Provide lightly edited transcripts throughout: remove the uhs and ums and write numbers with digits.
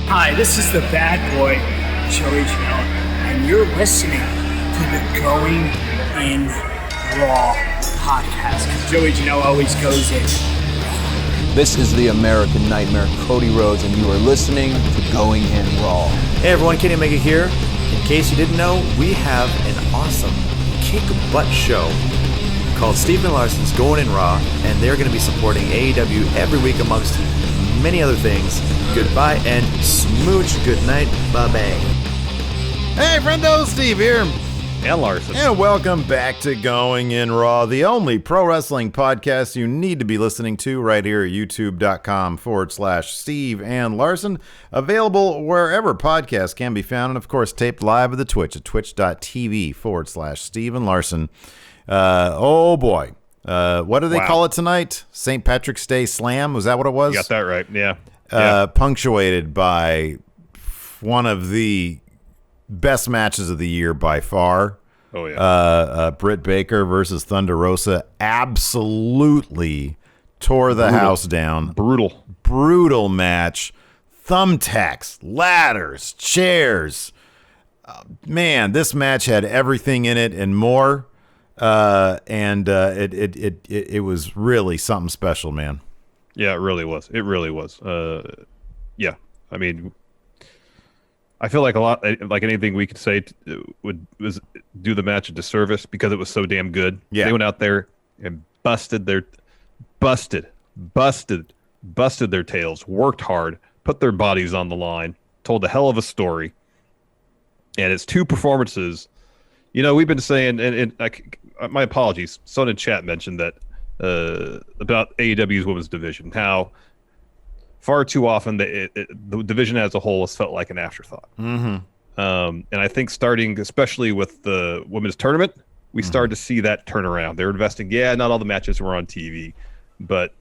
Hi, this is the bad boy, Joey Janela, and you're listening to the Going in Raw podcast. Joey Janela always goes in. This is the American Nightmare, Cody Rhodes, and you are listening to Going in Raw. Hey everyone, Kenny Omega here. In case you didn't know, we have an awesome kick-butt show called Steve and Larson's Going in Raw, and they're going to be supporting AEW every week amongst many other things. Goodbye and smooch. Good night. Bye-bye. Hey, friendo, Steve here. And Larson. And welcome back to Going in Raw, the only pro wrestling podcast you need to be listening to right here at youtube.com/Steve and Larson. Available wherever podcasts can be found, and of course taped live at the Twitch at twitch.tv/Steve and Larson. Oh boy. What do they call it tonight? St. Patrick's Day Slam? Was that what it was? You got that right, yeah. Punctuated by one of the best matches of the year by far. Oh, yeah. Britt Baker versus Thunder Rosa absolutely tore the house down. Brutal match. Thumbtacks, ladders, chairs. Man, this match had everything in it and more. It was really something special, man. Yeah, it really was. It really was. Yeah, I mean, I feel like like anything we could say was do the match a disservice because it was so damn good. Yeah. They went out there and busted their tails, worked hard, put their bodies on the line, told a hell of a story, and it's two performances. You know, we've been saying, and my apologies, someone in chat mentioned that about AEW's women's division, how far too often the division as a whole has felt like an afterthought. Mm-hmm. And I think starting, especially with the women's tournament, we started to see that turn around. They're investing, not all the matches were on TV, but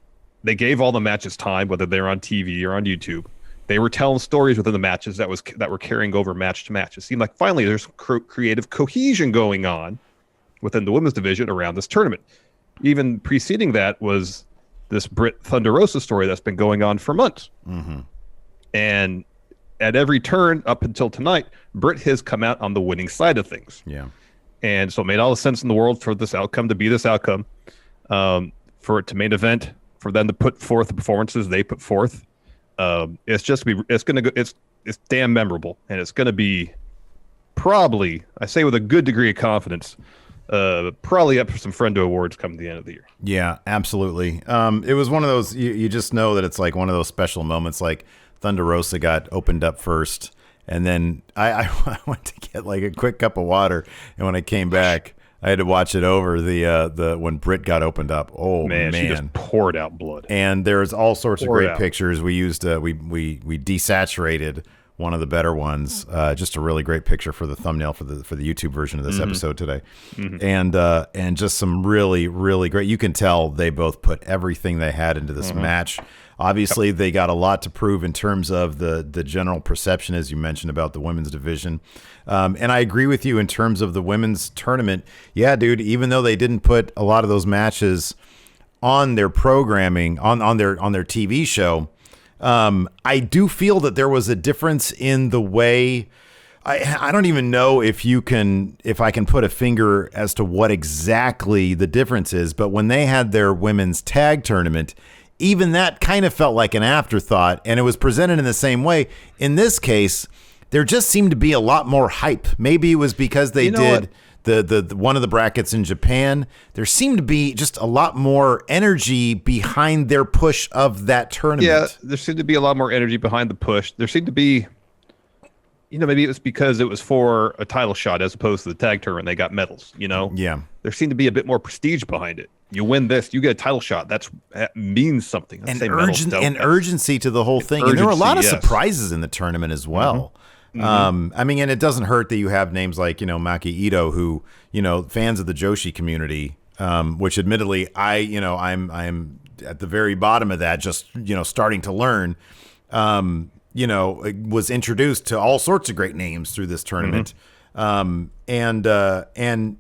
they gave all the matches time, whether they're on TV or on YouTube. They were telling stories within the matches that were carrying over match to match. It seemed like finally there's creative cohesion going on within the women's division around this tournament. Even preceding that was this Britt Thunder Rosa story that's been going on for months. Mm-hmm. And at every turn up until tonight, Britt has come out on the winning side of things. Yeah. And so it made all the sense in the world for this outcome to be this outcome, for it to main event, for them to put forth the performances they put forth. It's damn memorable, and it's going to be probably, I say with a good degree of confidence, probably up for some Friendo awards come the end of the year. Yeah, absolutely. It was one of those, you just know that it's like one of those special moments, like Thunder Rosa got opened up first, and then I went to get like a quick cup of water, and when I came back, I had to watch it over the when Britt got opened up. Oh man, she just poured out blood. And there's all sorts of great pictures. We used we desaturated one of the better ones. Just a really great picture for the thumbnail for the YouTube version of this episode today. Mm-hmm. And just some really, really great. You can tell they both put everything they had into this match. Obviously, they got a lot to prove in terms of the general perception, as you mentioned, about the women's division. And I agree with you in terms of the women's tournament. Yeah, dude, even though they didn't put a lot of those matches on their programming, on their TV show, I do feel that there was a difference in the way. I don't even know if I can put a finger as to what exactly the difference is, but when they had their women's tag tournament, even that kind of felt like an afterthought, and it was presented in the same way. In this case, there just seemed to be a lot more hype. Maybe it was because they did the one of the brackets in Japan. There seemed to be just a lot more energy behind their push of that tournament. Yeah, there seemed to be a lot more energy behind the push. There seemed to be, maybe it was because it was for a title shot as opposed to the tag tournament. They got medals, Yeah. There seemed to be a bit more prestige behind it. You win this, you get a title shot. That means something. And urgency to the whole thing. And there were a lot of surprises in the tournament as well. Mm-hmm. I mean, and it doesn't hurt that you have names like, Maki Ito, who, fans of the Joshi community, which admittedly I'm at the very bottom of that, just, starting to learn, was introduced to all sorts of great names through this tournament. Mm-hmm.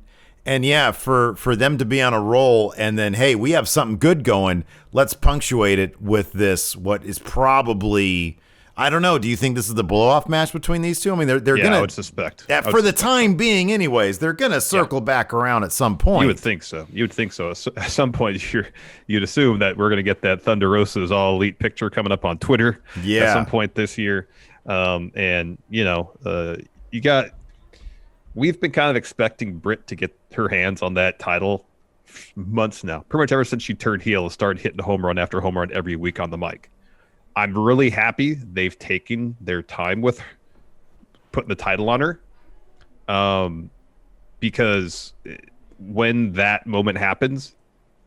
And yeah, for them to be on a roll and then, hey, we have something good going. Let's punctuate it with this, what is probably, I don't know. Do you think this is the blow-off match between these two? I mean, they're gonna. I would suspect. For the time being, anyways, they're gonna circle back around at some point. You would think so. At some point, you'd assume that we're gonna get that Thunder Rosa's All Elite picture coming up on Twitter. Yeah. At some point this year, and we've been kind of expecting Britt to get her hands on that title months now. Pretty much ever since she turned heel and started hitting home run after home run every week on the mic. I'm really happy they've taken their time with putting the title on her, because when that moment happens,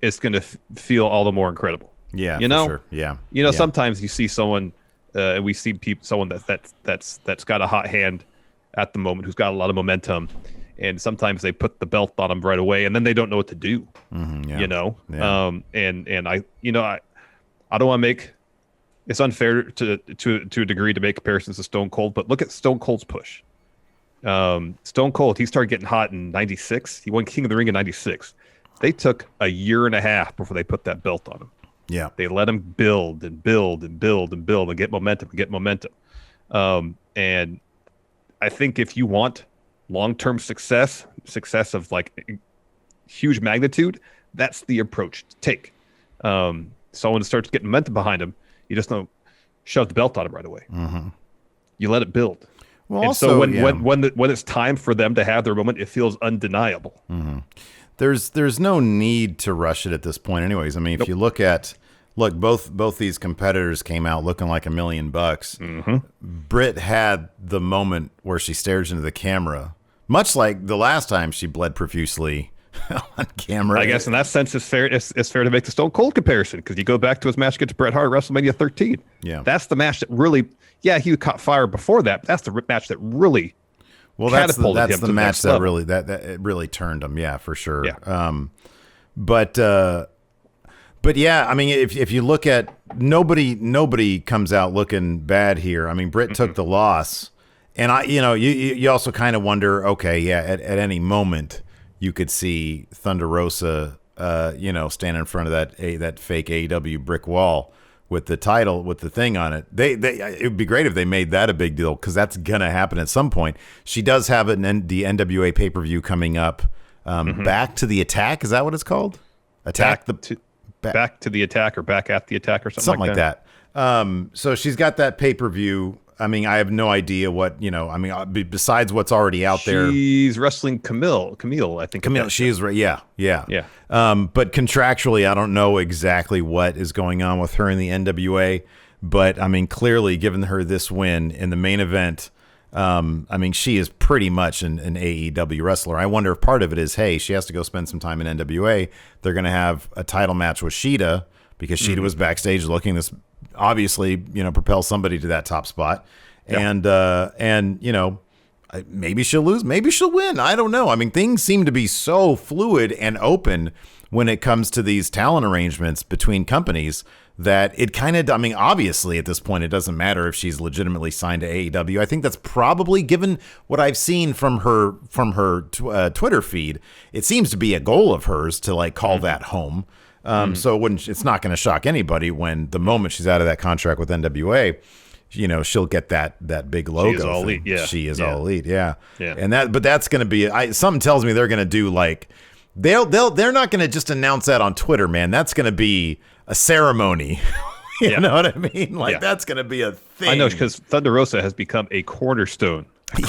it's going to feel all the more incredible. Yeah, for sure. Yeah, sometimes you see someone, and we see someone that's got a hot hand at the moment, who's got a lot of momentum, and sometimes they put the belt on them right away, and then they don't know what to do. Mm-hmm, And I don't want to make. It's unfair to a degree to make comparisons to Stone Cold, but look at Stone Cold's push. Stone Cold, he started getting hot in '96. He won King of the Ring in '96. They took a year and a half before they put that belt on him. Yeah, they let him build and get momentum. And I think if you want long-term success of like huge magnitude, that's the approach to take. Someone starts getting momentum behind him. You just don't shove the belt on him right away. Mm-hmm. You let it build. Well, and also, so when it's time for them to have their moment, it feels undeniable. Mm-hmm. There's no need to rush it at this point, anyways. I mean, if you look both these competitors came out looking like $1 million. Mm-hmm. Britt had the moment where she stares into the camera, much like the last time she bled profusely on camera. I guess in that sense, it's fair to make the Stone Cold comparison, because you go back to his match against Bret Hart at WrestleMania 13. Yeah, that's the match that really, he caught fire before that. But that's the match that really, that's the match that really that it really turned him. Yeah, for sure. Yeah. But yeah, I mean, if you look at nobody comes out looking bad here. I mean, Britt took the loss, and you also kind of wonder, okay, yeah, at any moment you could see Thunder Rosa, stand in front of that fake AEW brick wall with the title, with the thing on it. It would be great if they made that a big deal, because that's gonna happen at some point. She does have the NWA pay-per-view coming up. Back to the Attack, is that what it's called? Back to the Attack, or Back at the Attack, or something like that. So she's got that pay-per-view. I mean, I have no idea what, besides what's already out there. She's wrestling Camille, I think. Camille, she is right. Yeah. But contractually, I don't know exactly what is going on with her in the NWA. But, I mean, clearly, given her this win in the main event, I mean, she is pretty much an AEW wrestler. I wonder if part of it is, hey, she has to go spend some time in NWA. They're going to have a title match with Sheeta, because Sheeta was backstage looking this, obviously, propel somebody to that top spot. Yeah. And maybe she'll lose, maybe she'll win. I don't know. I mean, things seem to be so fluid and open when it comes to these talent arrangements between companies that it kind of, I mean, obviously at this point, it doesn't matter if she's legitimately signed to AEW. I think that's probably, given what I've seen from her Twitter feed, it seems to be a goal of hers to like call that home. So it's not going to shock anybody when the moment she's out of that contract with NWA, she'll get that big logo. She is all elite. Yeah. She is all elite. Yeah. Yeah. And that's going to be, something tells me they're going to do like, they're not going to just announce that on Twitter, man. That's going to be a ceremony. You know what I mean? Like that's going to be a thing. I know, because Thunder Rosa has become a cornerstone of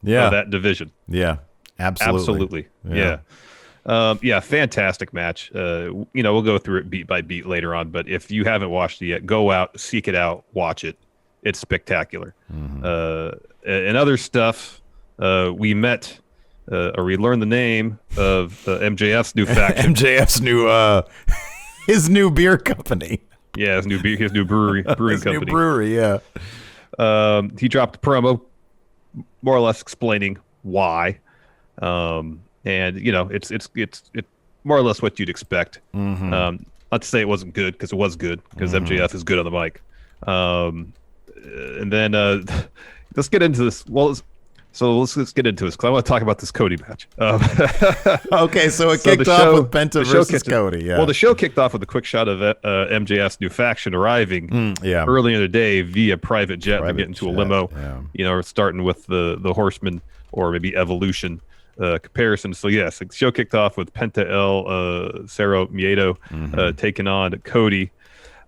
that division. Yeah. Absolutely. Yeah. Fantastic match. We'll go through it beat by beat later on, but if you haven't watched it yet, go out, seek it out, watch it. It's spectacular. And other stuff, we met, or we learned the name of MJF's new faction. MJF's new, his new beer company. Yeah, his new brewing company. New brewery, yeah. He dropped a promo, more or less explaining why. And it's more or less what you'd expect. Not to say it wasn't good, because it was good, because MJF is good on the mic. And then let's get into this. Well, So let's get into this because I want to talk about this Cody match. Okay, so it kicked off with Penta versus Cody. Yeah. Well, the show kicked off with a quick shot of MJF's new faction arriving early in the day via private jet. They get into a limo, starting with the Horsemen or maybe Evolution comparison. So yes, the show kicked off with Penta Cerro Miedo taking on Cody.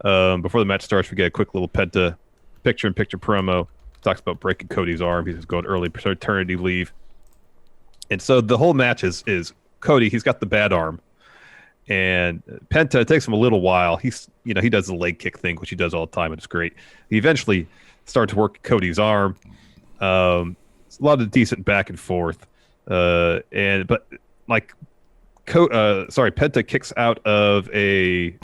Before the match starts, we get a quick little Penta picture-in-picture promo. Talks about breaking Cody's arm. He's going early paternity leave. And so the whole match is Cody. He's got the bad arm. And Penta, it takes him a little while. He does the leg kick thing, which he does all the time, and it's great. He eventually starts to work Cody's arm. It's a lot of decent back and forth. Penta kicks out of a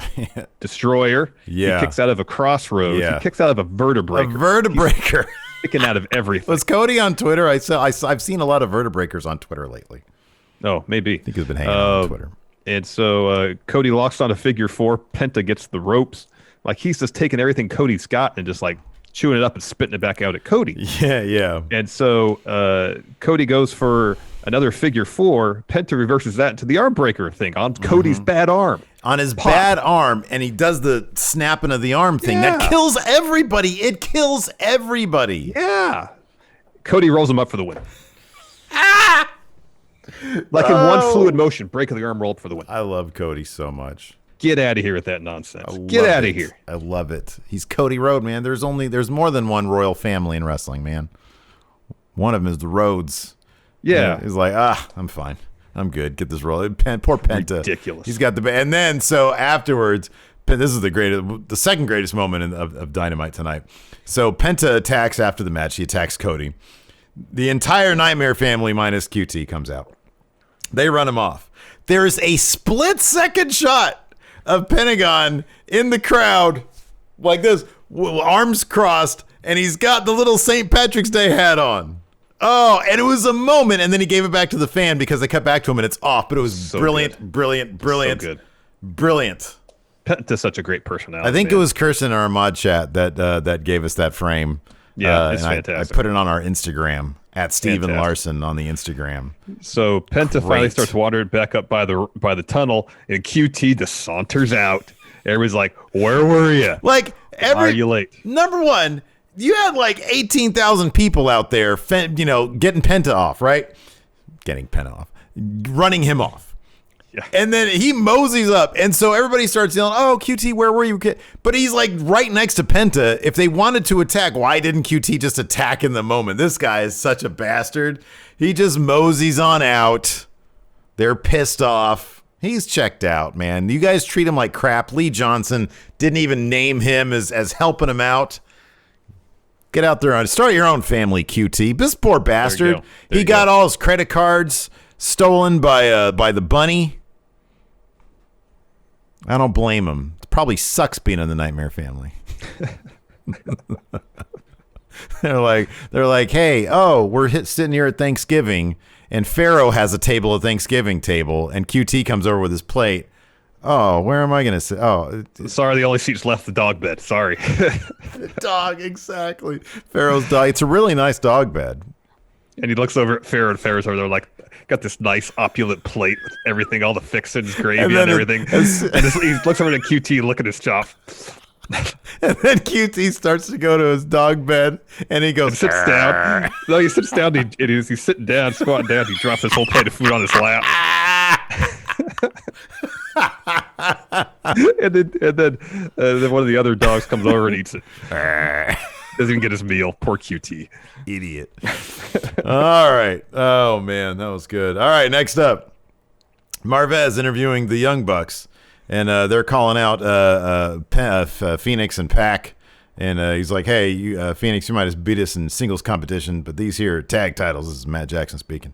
destroyer. Yeah. He kicks out of a crossroads. Yeah. He kicks out of a vertebraker. A vertebraker. Kicking out of everything. Was Cody on Twitter? I've seen a lot of vertebreakers on Twitter lately. Oh, maybe. I think he's been hanging out on Twitter. And so Cody locks on a figure 4. Penta gets the ropes. Like he's just taking everything Cody's got and just like chewing it up and spitting it back out at Cody. Yeah. And so Cody goes for another figure 4. Penta reverses that into the arm breaker thing on Cody's bad arm. On his bad arm, and he does the snapping of the arm thing. Yeah. That kills everybody. It kills everybody. Yeah. Cody rolls him up for the win. Like in one fluid motion, break of the arm rolled for the win. I love Cody so much. Get out of here with that nonsense. Get out of here. I love it. He's Cody Rhodes, man. There's more than one royal family in wrestling, man. One of them is the Rhodes. Yeah. He's like, I'm fine. I'm good. Get this roll. Poor Penta. Ridiculous. He's got and then so afterwards, this is the second greatest moment of Dynamite tonight. So Penta attacks after the match. He attacks Cody. The entire Nightmare family minus QT comes out. They run him off. There's a split-second shot of Pentagon in the crowd like this, arms crossed, and he's got the little St. Patrick's Day hat on. Oh, and it was a moment, and then he gave it back to the fan because they cut back to him, and it's off. But it was so brilliant. So good. Brilliant. Penta's such a great personality. I think it was Kirsten in our mod chat that gave us that frame. Yeah, it's and fantastic. I put it on our Instagram at Steven Larson on the Instagram. So Penta finally starts wandering back up by the tunnel, and QT just saunters out. Everybody's like, "Where were you? Like, why are you late?" Number one, you had like 18,000 people out there, getting Penta off, right? Getting Penta off, running him off. Yeah. And then he moseys up, and so everybody starts yelling, "Oh, QT, where were you?" But he's like right next to Penta. If they wanted to attack, why didn't QT just attack in the moment? This guy is such a bastard. He just moseys on out. They're pissed off. He's checked out, man. You guys treat him like crap. Lee Johnson didn't even name him as helping him out. Get out there and start your own family, QT. This poor bastard. He got all his credit cards stolen by the bunny. I don't blame him. It probably sucks being in the Nightmare family. They're like, hey, we're sitting here at Thanksgiving, and Pharaoh has a table at Thanksgiving table, and QT comes over with his plate. Oh, where am I going to sit? Oh, sorry, the only seats left the dog bed. Sorry. The dog, exactly. Pharaoh's dog. It's a really nice dog bed. And he looks over at Pharaoh, and Pharaoh's over there like, got this nice opulent plate with everything, all the fixins, gravy, and everything. He looks over at QT, look at his chop. And then QT starts to go to his dog bed, and he goes, sits down. No, he sits down, he's sitting down, squatting down, he drops his whole plate of food on his lap. and then one of the other dogs comes over and eats it. Doesn't even get his meal. Poor QT. Idiot. All right. Oh, man. That was good. All right. Next up, Marvez interviewing the Young Bucks. And they're calling out Fenix and Pac. And he's like, hey, Fenix, you might have beat us in singles competition, but these here are tag titles. This is Matt Jackson speaking.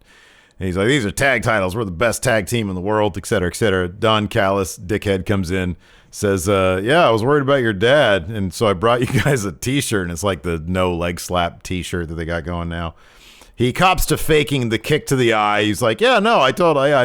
And he's like, these are tag titles. We're the best tag team in the world, et cetera, et cetera. Don Callis, dickhead, comes in. Says, yeah, I was worried about your dad, and so I brought you guys a T-shirt, and it's like the no leg slap T-shirt that they got going now. He cops to faking the kick to the eye. He's like, yeah, no, I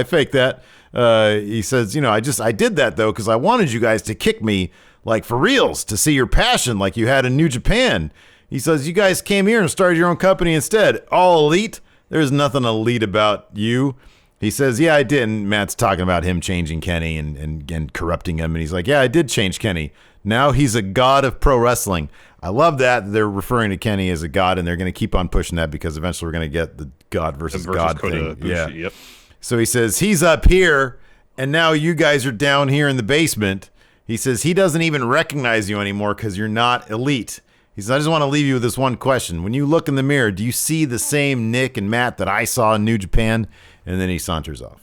faked that. He says, I did that, though, because I wanted you guys to kick me, like, for reals, to see your passion like you had in New Japan. He says, you guys came here and started your own company instead. All Elite. There's nothing elite about you. He says, yeah, I did. And Matt's talking about him changing Kenny and corrupting him. And he's like, yeah, I did change Kenny. Now he's a god of pro wrestling. I love that they're referring to Kenny as a god, and they're going to keep on pushing that because eventually we're going to get the god versus god thing. Yeah. Yep. So he says, he's up here, and now you guys are down here in the basement. He says he doesn't even recognize you anymore because you're not elite. He says, I just want to leave you with this one question. When you look in the mirror, do you see the same Nick and Matt that I saw in New Japan? And then he saunters off.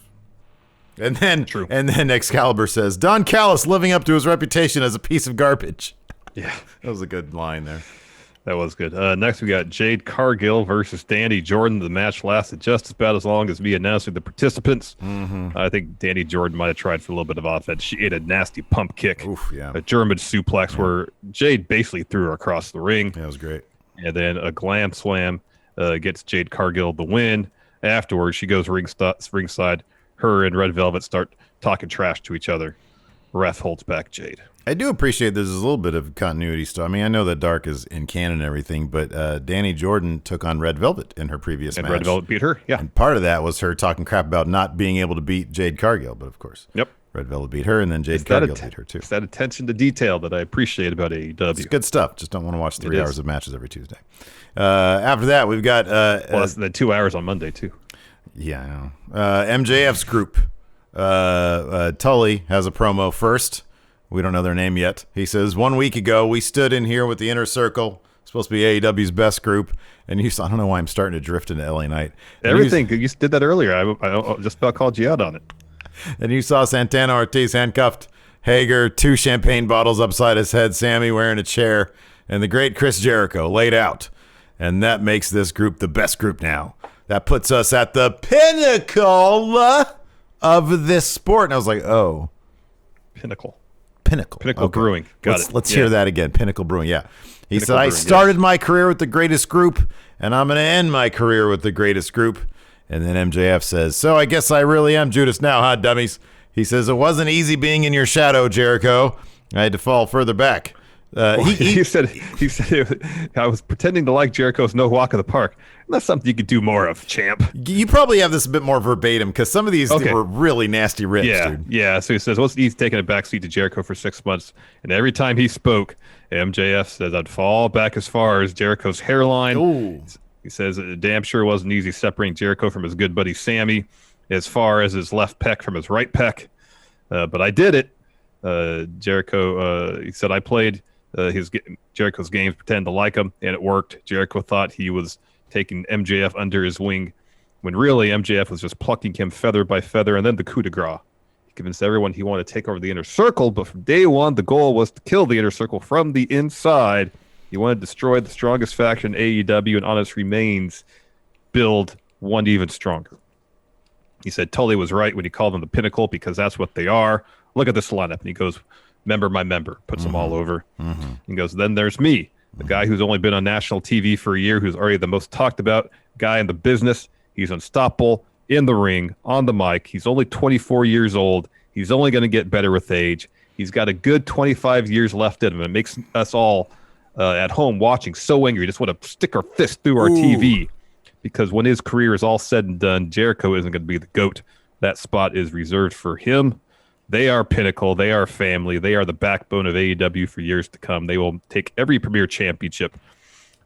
And then Excalibur says, Don Callis living up to his reputation as a piece of garbage. Yeah. That was a good line there. That was good. Next, we got Jade Cargill versus Dani Jordan. The match lasted just about as long as me announcing the participants. Mm-hmm. I think Dani Jordan might have tried for a little bit of offense. She ate a nasty pump kick, a German suplex where Jade basically threw her across the ring. That was great. And then a glam slam gets Jade Cargill the win. Afterwards, she goes ringside. Her and Red Velvet start talking trash to each other. Ref holds back Jade. I do appreciate there's a little bit of continuity stuff. I mean, I know that Dark is in canon and everything, but Dani Jordan took on Red Velvet in her previous match. And Red Velvet beat her, yeah. And part of that was her talking crap about not being able to beat Jade Cargill, but of course, Red Velvet beat her, and then Jade Cargill beat her too. It's that attention to detail that I apprappreciate about AEW. It's good stuff. Just don't want to watch 3 hours of matches every Tuesday. After that, we've got... well, the 2 hours on Monday, too. Yeah, I know. MJF's group. Tully has a promo first. We don't know their name yet. He says, 1 week ago, we stood in here with the Inner Circle, supposed to be AEW's best group, and I don't know why I'm starting to drift into LA Knight. Everything. You did that earlier. I just about called you out on it. And you saw Santana Ortiz handcuffed, Hager, 2 champagne bottles upside his head, Sammy wearing a chair, and the great Chris Jericho laid out. And that makes this group the best group now. That puts us at the pinnacle of this sport. And I was like, oh. Pinnacle Okay. Brewing. Let's hear that again. Pinnacle Brewing, yeah. He said, I started my career with the greatest group, and I'm going to end my career with the greatest group. And then MJF says, so I guess I really am Judas now, huh, dummies? He says, it wasn't easy being in your shadow, Jericho. I had to fall further back. He said, I was pretending to like Jericho's No Walk in the Park. And that's something you could do more of, champ. You probably have this a bit more verbatim because some of these were really nasty rips, dude. Yeah. So he says, well, he's taking a backseat to Jericho for 6 months. And every time he spoke, MJF says, I'd fall back as far as Jericho's hairline. Ooh. He says, it damn sure wasn't easy separating Jericho from his good buddy Sammy as far as his left pec from his right pec. But I did it. Jericho, he said, I played Jericho's games, pretend to like him, and it worked. Jericho thought he was taking MJF under his wing when really MJF was just plucking him feather by feather, and then the coup de grace. He convinced everyone he wanted to take over the Inner Circle, but from day one, the goal was to kill the Inner Circle from the inside. He wanted to destroy the strongest faction in AEW, and on its remains, build one even stronger. He said Tully was right when he called them the Pinnacle because that's what they are. Look at this lineup. And he goes, member my member, puts them all over. Mm-hmm. He goes, then there's me, the guy who's only been on national TV for a year, who's already the most talked about guy in the business. He's unstoppable in the ring, on the mic. He's only 24 years old. He's only going to get better with age. He's got a good 25 years left in him. It makes us all at home watching so angry. Just want to stick our fist through our TV because when his career is all said and done, Jericho isn't going to be the GOAT. That spot is reserved for him. They are Pinnacle. They are family. They are the backbone of AEW for years to come. They will take every premier championship.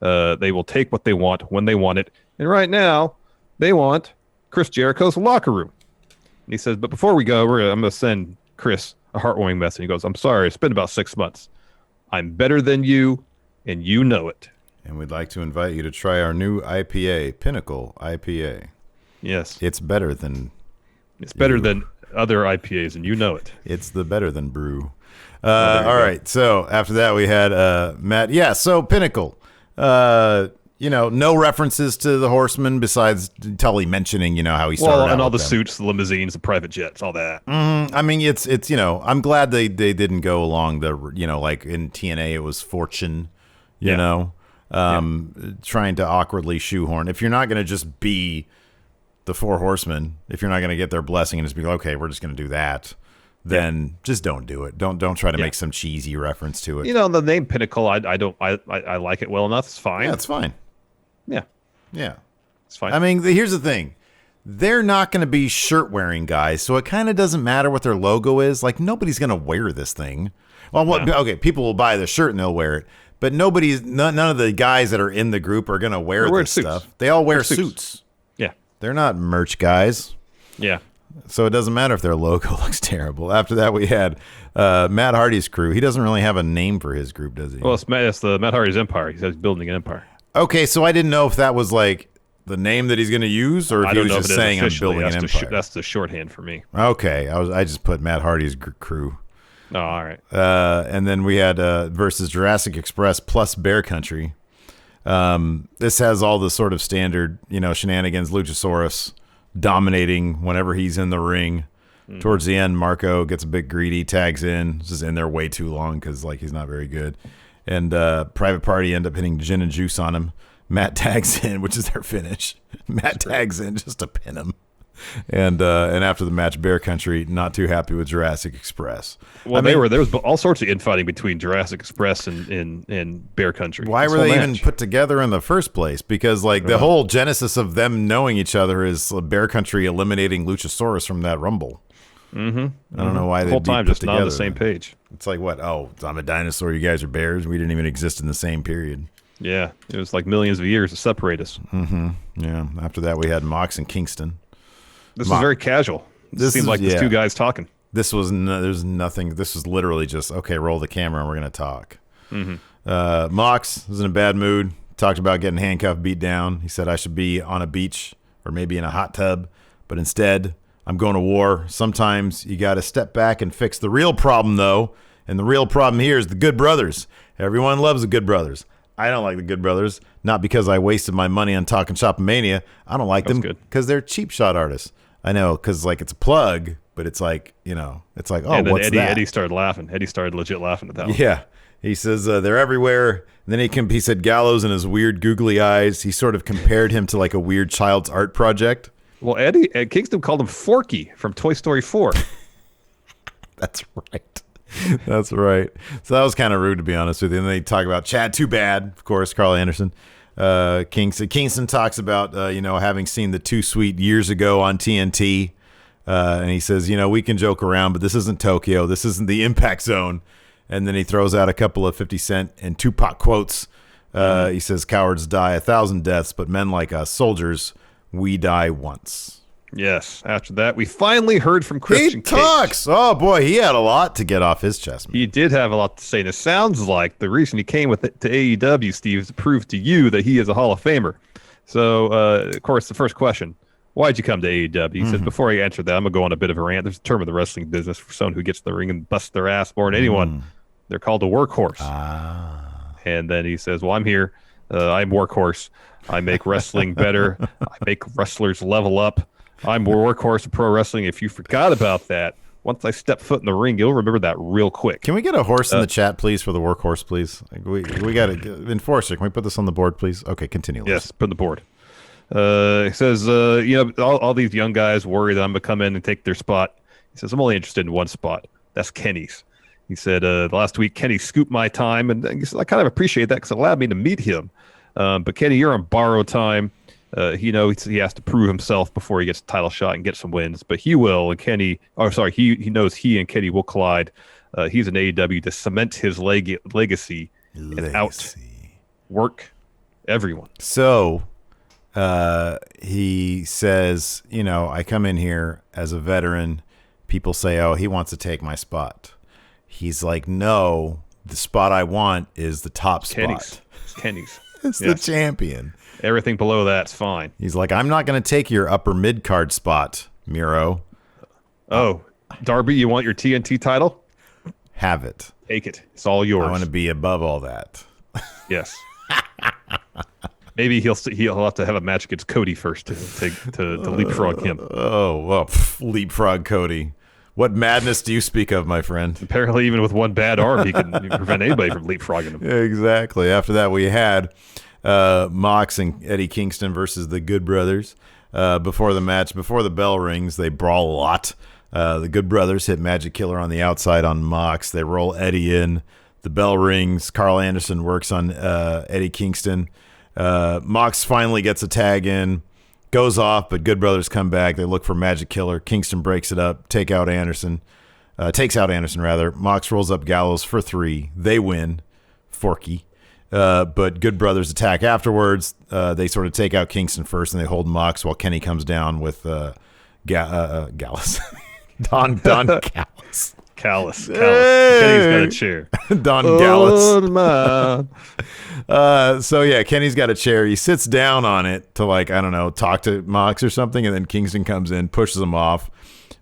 They will take what they want when they want it. And right now, they want Chris Jericho's locker room. And he says, but before we go, I'm going to send Chris a heartwarming message. He goes, I'm sorry. It's been about 6 months. I'm better than you, and you know it. And we'd like to invite you to try our new IPA, Pinnacle IPA. Yes. It's better than... It's better than other IPAs, and you know it. It's the better than brew. All right. So after that, we had Matt. Yeah. So Pinnacle. No references to the Horsemen besides Tully mentioning, how he started out and all the them. suits, the limousines, the private jets, all that. I mean, it's I'm glad they didn't go along the like in TNA it was Fortune, trying to awkwardly shoehorn. If you're not going to just be the Four Horsemen, if you're not going to get their blessing and just be like, okay, we're just going to do that, then just don't do it. Don't try to make some cheesy reference to it. The name Pinnacle, I like it well enough. It's fine. Yeah, it's fine. Yeah. Yeah. It's fine. I mean, here's the thing. They're not going to be shirt-wearing guys, so it kind of doesn't matter what their logo is. Like, nobody's going to wear this thing. Well, okay, people will buy the shirt and they'll wear it, but none of the guys that are in the group are going to wear this stuff. They all wear suits. Yeah. They're not merch guys. Yeah. So it doesn't matter if their logo looks terrible. After that, we had Matt Hardy's crew. He doesn't really have a name for his group, does he? Well, it's the Matt Hardy's Empire. He says he's building an empire. Okay, so I didn't know if that was like the name that he's going to use, or if he was just saying I'm building an empire. That's the shorthand for me. Okay, I just put Matt Hardy's crew. Oh, all right. And then we had versus Jurassic Express plus Bear Country. This has all the sort of standard, shenanigans. Luchasaurus dominating whenever he's in the ring. Mm-hmm. Towards the end, Marco gets a bit greedy, tags in. This is in there way too long because he's not very good. And Private Party end up hitting gin and juice on him. Matt tags in, which is their finish. Matt tags in just to pin him. And after the match, Bear Country not too happy with Jurassic Express. Well, there was all sorts of infighting between Jurassic Express and Bear Country. Why were they even put together in the first place? Because the whole genesis of them knowing each other is Bear Country eliminating Luchasaurus from that Rumble. Mm-hmm. I don't know why the whole time just not on the same page. It's like, what? Oh, I'm a dinosaur. You guys are bears. We didn't even exist in the same period. Yeah, it was like millions of years to separate us. Mm-hmm. Yeah. After that, we had Mox and Kingston. This was very casual. This seemed like there's two guys talking. There's nothing. This was literally just, okay, roll the camera and we're going to talk. Mm-hmm. Mox was in a bad mood. Talked about getting handcuffed, beat down. He said, I should be on a beach or maybe in a hot tub, but instead I'm going to war. Sometimes you got to step back and fix the real problem, though. And the real problem here is the Good Brothers. Everyone loves the Good Brothers. I don't like the Good Brothers, not because I wasted my money on Talking Shop Mania. I don't like them because they're cheap shot artists. I know, because it's a plug, but it's like, it's like, oh, and then what's that? Eddie started laughing. Eddie started legit laughing at that one. Yeah. He says they're everywhere. And then he said Gallows and his weird googly eyes. He sort of compared him to like a weird child's art project. Well, Kingston called him Forky from Toy Story 4. That's right. That's right. So that was kind of rude, to be honest with you. And they talk about Chad Too Bad, of course, Carl Anderson. Kingston talks about, having seen the Too Sweet years ago on TNT. And he says, we can joke around, but this isn't Tokyo. This isn't the Impact Zone. And then he throws out a couple of 50 Cent and Tupac quotes. He says, cowards die 1,000 deaths, but men like us, soldiers, we die once. Yes. After that, we finally heard from Christian Cage. He talks. Oh, boy, he had a lot to get off his chest. Man. He did have a lot to say. And it sounds like the reason he came to AEW, Steve, is to prove to you that he is a Hall of Famer. So, of course, the first question, why'd you come to AEW? He says, before I answer that, I'm going to go on a bit of a rant. There's a term in the wrestling business for someone who gets in the ring and busts their ass more than anyone. They're called a workhorse. And then he says, well, I'm here. I'm workhorse. I make wrestling better. I make wrestlers level up. I'm workhorse of pro wrestling. If you forgot about that, once I step foot in the ring, you'll remember that real quick. Can we get a horse in the chat, please, for the workhorse, please? We got to enforcer. Can we put this on the board, please? Okay, continue. Yes, put on the board. He says, all these young guys worry that I'm going to come in and take their spot. He says, I'm only interested in one spot. That's Kenny's. He said, last week, Kenny scooped my time, and he said, I kind of appreciate that because it allowed me to meet him. But Kenny, you're on borrowed time. He has to prove himself before he gets a title shot and get some wins, but he will. And he knows he and Kenny will collide. He's in AEW to cement his legacy and outwork everyone. So he says, I come in here as a veteran. People say, oh, he wants to take my spot. He's like, no, the spot I want is the top spot. Kenny's. It's the champion. Everything below that's fine. He's like, I'm not going to take your upper mid-card spot, Miro. Oh, Darby, you want your TNT title? Have it. Take it. It's all yours. I want to be above all that. Yes. Maybe he'll have to have a match against Cody first to leapfrog him. Oh, well, leapfrog Cody. What madness do you speak of, my friend? Apparently, even with one bad arm, he can prevent anybody from leapfrogging him. Exactly. After that, we had Mox and Eddie Kingston versus the Good Brothers. Before the match, before the bell rings, they brawl a lot. The Good Brothers hit Magic Killer on the outside on Mox. They roll Eddie in. The bell rings. Carl Anderson works on Eddie Kingston. Mox finally gets a tag in. Goes off, but Good Brothers come back. They look for Magic Killer. Kingston breaks it up. Takes out Anderson rather. Mox rolls up Gallows for 3. They win. Forky. But Good Brothers attack afterwards. They sort of take out Kingston first, and they hold Mox while Kenny comes down with Gallus. Don Gallus. Callus. Kenny's got a chair. Don Gallus. So yeah, Kenny's got a chair. He sits down on it to talk to Mox or something, and then Kingston comes in, pushes him off.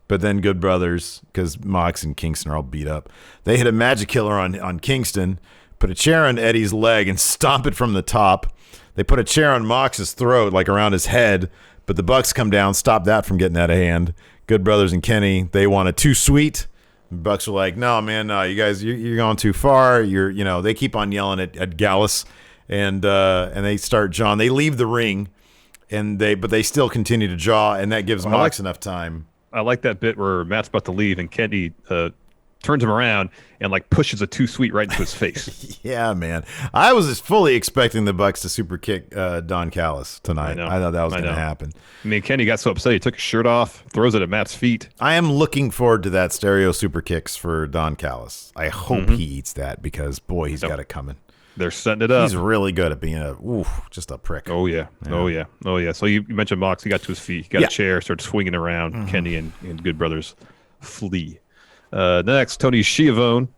But then Good Brothers, because Mox and Kingston are all beat up, they hit a Magic Killer on Kingston, put a chair on Eddie's leg and stomp it from the top. They put a chair on Mox's throat, like around his head, but the Bucks come down, stop that from getting out of hand. Good Brothers and Kenny, they want a too sweet. The Bucks are like, no, man, no, you guys, you're going too far. They keep on yelling at Gallus, and they start jawing. They leave the ring, but they still continue to jaw, and that gives Mox enough time. I like that bit where Matt's about to leave, and Kenny turns him around and pushes a too sweet right into his face. Yeah, man. I was just fully expecting the Bucks to super kick Don Callis tonight. I thought that was going to happen. I mean, Kenny got so upset he took his shirt off, throws it at Matt's feet. I am looking forward to that stereo super kicks for Don Callis. I hope he eats that because, boy, he's got it coming. They're setting it up. He's really good at being just a prick. Oh, yeah. Oh, yeah. So you mentioned Mox. He got to his feet. He got a chair, started swinging around. Kenny and Good Brothers flee. Next, Tony Schiavone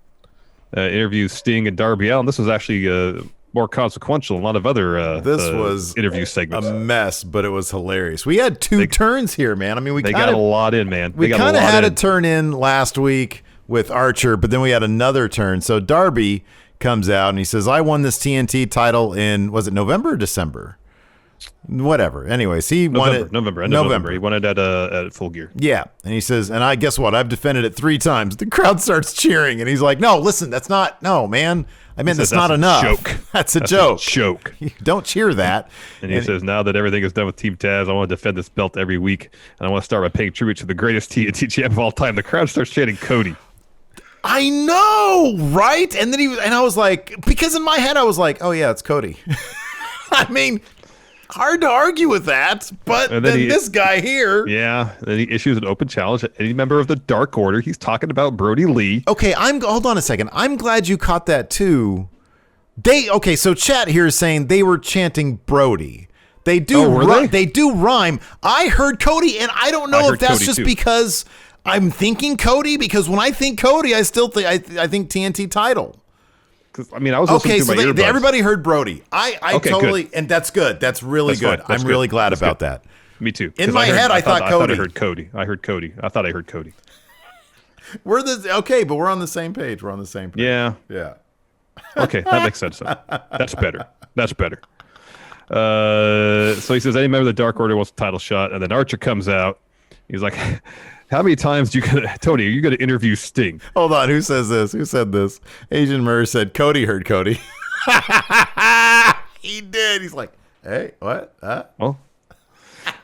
interviews Sting and Darby Allin. This was actually more consequential than a lot of other this was interview segments. A mess, but it was hilarious. We had two turns here, man. I mean, they got a lot in, man. We kind of had a turn in last week with Archer, but then we had another turn. So Darby comes out and he says, I won this TNT title in, was it November or December? Whatever. Anyways, he won it. November. He won it at Full Gear. Yeah. And he says, and I guess what? I've defended it 3 times. The crowd starts cheering. And he's like, no, listen, no, man. I mean, that's not enough. Joke. That's a joke. Joke. Don't cheer that. And he says, now that everything is done with Team Taz, I want to defend this belt every week. And I want to start by paying tribute to the greatest TNT champ of all time. The crowd starts chanting Cody. I know, right? And then I was like, because in my head I was like, oh yeah, it's Cody. I mean, hard to argue with that, but then this guy here. Yeah, then he issues an open challenge at any member of the Dark Order. He's talking about Brody Lee. Okay, hold on a second. I'm glad you caught that too. So chat here is saying they were chanting Brody. They do they do rhyme. I heard Cody, and I don't know if that's Cody just too. Because I'm thinking Cody, because when I think Cody, I still think I think TNT title. I mean, I was listening to my earbuds. Everybody heard Brody. I totally, good. And that's good. That's really good. I'm really glad about that. Me too. In my head, I thought Cody. I heard Cody. I thought I heard Cody. We're on the same page. We're on the same page. Yeah. Yeah. Okay, that makes sense. That's better. So he says any member of the Dark Order wants a title shot, and then Archer comes out. He's like, how many times Tony, are you going to interview Sting? Hold on. Who says this? Who said this? Asian Murr said, Cody heard Cody. He did. He's like, hey, what? Well,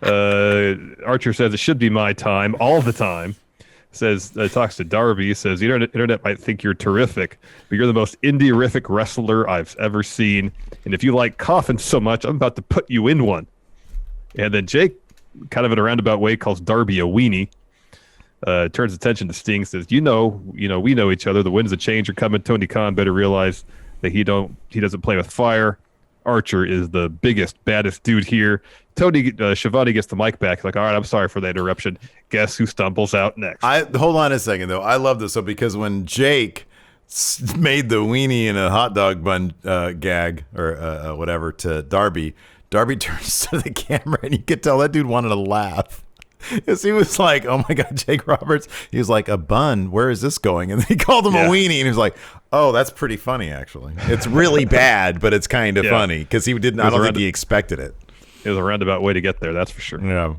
Archer says it should be my time all the time. Talks to Darby, says the internet might think you're terrific, but you're the most indie-rific wrestler I've ever seen. And if you like coffins so much, I'm about to put you in one. And then Jake, kind of in a roundabout way, calls Darby a weenie. Turns attention to Sting, says, we know each other. The winds of change are coming. Tony Khan better realize that he doesn't play with fire. Archer is the biggest, baddest dude here. Tony Schiavone gets the mic back. He's like, all right, I'm sorry for that interruption. Guess who stumbles out next? Hold on a second, though. I love this. So because when Jake made the weenie in a hot dog bun gag or whatever to Darby turns to the camera and you could tell that dude wanted to laugh. Because he was like, oh my God, Jake Roberts. He was like, a bun, where is this going? And he called him a weenie. And he was like, oh, that's pretty funny, actually. It's really bad, but it's kind of funny. Because I don't think he expected it. It was a roundabout way to get there, that's for sure. Yeah.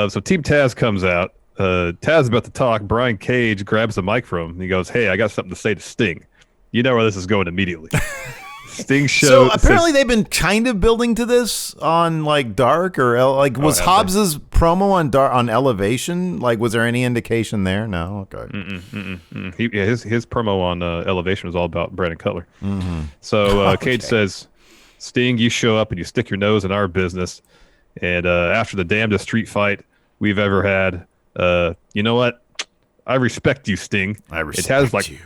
So Team Taz comes out. Taz is about to talk. Brian Cage grabs the mic from him. And he goes, hey, I got something to say to Sting. You know where this is going immediately. Sting show. So apparently they've been kind of building to this on like Dark or was Hobbs's promo on Elevation? Like, was there any indication there? No. Okay. His promo on Elevation was all about Brandon Cutler. Mm-hmm. So Cage says, Sting, you show up and you stick your nose in our business, And after the damnedest street fight we've ever had, you know what? I respect you, Sting. I respect you.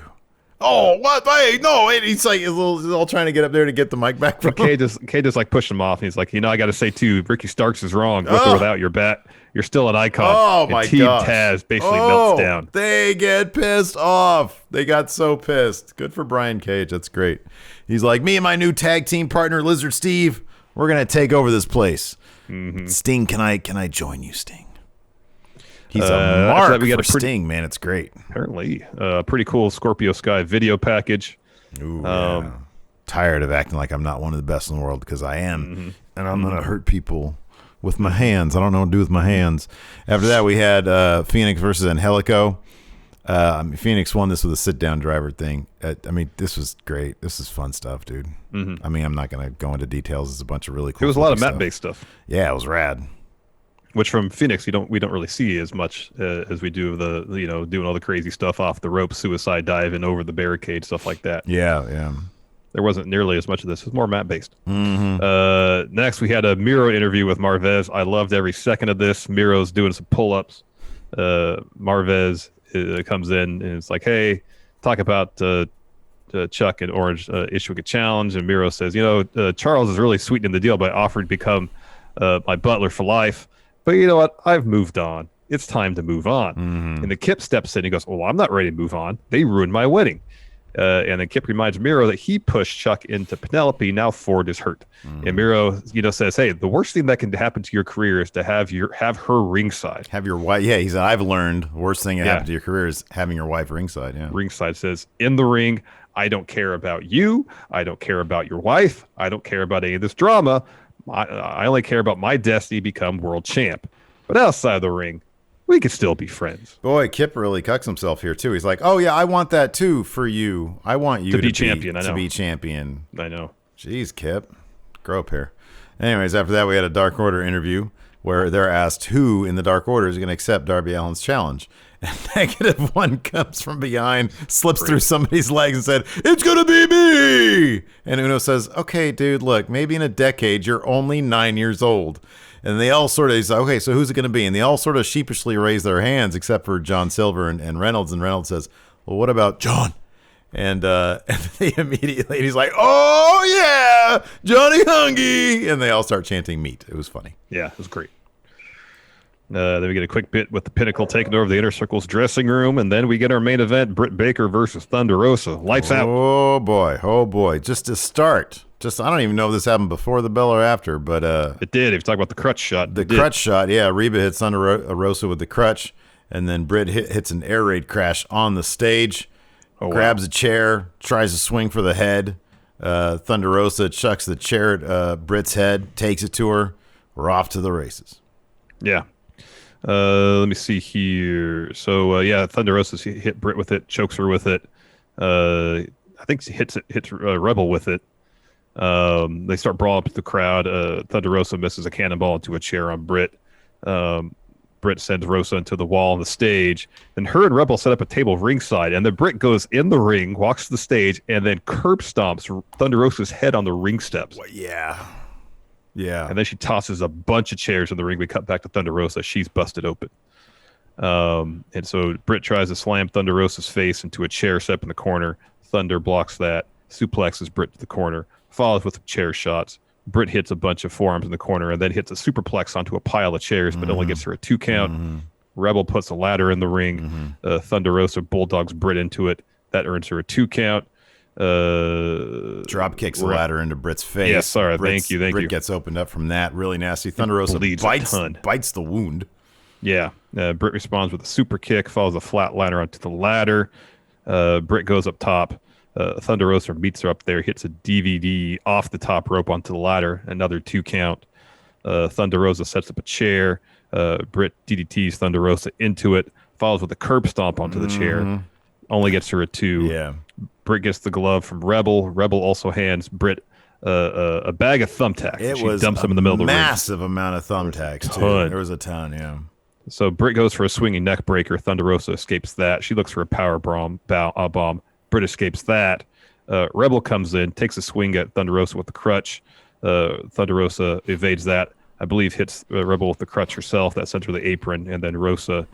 Oh, what? Hey, no! He's all trying to get up there to get the mic back from Kay just like pushed him off. And he's like, I got to say too, Ricky Starks is wrong. With or without your bat, you're still an icon. Oh my god! Team Taz basically melts down. They get pissed off. They got so pissed. Good for Brian Cage. That's great. He's like, me and my new tag team partner, Lizard Steve, we're gonna take over this place. Mm-hmm. Sting, can I join you, Sting? He's a mark for Sting, man. It's great. Apparently, pretty cool Scorpio Sky video package. Ooh, yeah. Tired of acting like I'm not one of the best in the world, because I am, and I'm gonna hurt people with my hands. I don't know what to do with my hands. After that, we had Fenix versus Angelico. Fenix won this with a sit-down driver thing. This was great. This is fun stuff, dude. Mm-hmm. I'm not gonna go into details. It's a bunch of really cool. It was a lot of mat-based stuff. Yeah, it was rad. Which from Phoenix we don't really see as much as we do doing all the crazy stuff off the rope, suicide diving over the barricade, stuff like that. Yeah. There wasn't nearly as much of this. It was more map based. Mm-hmm. Next we had a Miro interview with Marvez. I loved every second of this. Miro's doing some pull-ups. Marvez comes in and it's like, hey, talk about Chuck and Orange issuing a challenge, and Miro says, Charles is really sweetening the deal by offering to become my butler for life. But you know what? I've moved on. It's time to move on. Mm-hmm. And the Kip steps in and he goes, well, I'm not ready to move on. They ruined my wedding. And then Kip reminds Miro that he pushed Chuck into Penelope. Now Ford is hurt. Mm-hmm. And Miro, says, hey, the worst thing that can happen to your career is to have her ringside. Have your wife. Yeah, he said, I've learned the worst thing that happened to your career is having your wife ringside. Yeah. Ringside says, in the ring, I don't care about you. I don't care about your wife. I don't care about any of this drama. I only care about my destiny to become world champ. But outside of the ring, we could still be friends. Boy, Kip really cucks himself here, too. He's like, oh, yeah, I want that, too, for you. I want you to be champion. To be champion. I know. Jeez, Kip. Grow up here. Anyways, after that, we had a Dark Order interview where they're asked who in the Dark Order is going to accept Darby Allin's challenge. And -1 comes from behind, slips through somebody's legs and said, it's going to be me! And Uno says, okay, dude, look, maybe in a decade, you're only 9 years old. And they all sort of say, okay, so who's it going to be? And they all sort of sheepishly raise their hands, except for John Silver and Reynolds. And Reynolds says, well, what about John? And they immediately, he's like, oh, yeah, Johnny Hungy. And they all start chanting meat. It was funny. Yeah, it was great. Then we get a quick bit with the Pinnacle taking over the Inner Circle's dressing room. And then we get our main event, Britt Baker versus Thunder Rosa. Lights out. Oh, boy. Just to start. I don't even know if this happened before the bell or after, but it did. If you talk about the crutch shot, shot, yeah. Reba hits Thunder Rosa with the crutch, and then Britt hits an air raid crash on the stage, grabs a chair, tries to swing for the head. Thunder Rosa chucks the chair at Britt's head, takes it to her. We're off to the races. Yeah. Let me see here. So Thunder Rosa hit Britt with it, chokes her with it. I think she hits Rebel with it. They start brawling up to the crowd. Thunder Rosa misses a cannonball into a chair on Britt. Britt sends Rosa into the wall on the stage. Then her and Rebel set up a table ringside, and then Britt goes in the ring, walks to the stage, and then curb stomps Thunder Rosa's head on the ring steps. Well, yeah. And then she tosses a bunch of chairs in the ring. We cut back to Thunder Rosa. She's busted open. And so Britt tries to slam Thunder Rosa's face into a chair set up in the corner. Thunder blocks that, suplexes Britt to the corner, follows with chair shots. Britt hits a bunch of forearms in the corner and then hits a superplex onto a pile of chairs, but only gets her a 2 count. Mm-hmm. Rebel puts a ladder in the ring. Mm-hmm. Thunder Rosa bulldogs Britt into it. That earns her a 2 count. Drop kicks the ladder into Britt's face. Yeah, sorry. Thank you. Britt gets opened up from that. Really nasty. Thunder Rosa bites the wound. Yeah. Britt responds with a super kick, follows a flat ladder onto the ladder. Britt goes up top. Thunder Rosa meets her up there, hits a DVD off the top rope onto the ladder, another 2 count. Thunder Rosa sets up a chair. Britt DDTs Thunder Rosa into it, follows with a curb stomp onto the chair, only gets her a 2. Yeah. Britt gets the glove from Rebel. Rebel also hands Britt a bag of thumbtacks. She dumps them in the middle of the ring. Massive amount of thumbtacks, too. There was a ton, yeah. So Britt goes for a swinging neck breaker. Thunder Rosa escapes that. She looks for a power bomb. Britt escapes that. Rebel comes in, takes a swing at Thunder Rosa with the crutch. Thunder Rosa evades that. I believe hits Rebel with the crutch herself that sends her to the apron, and then Rosa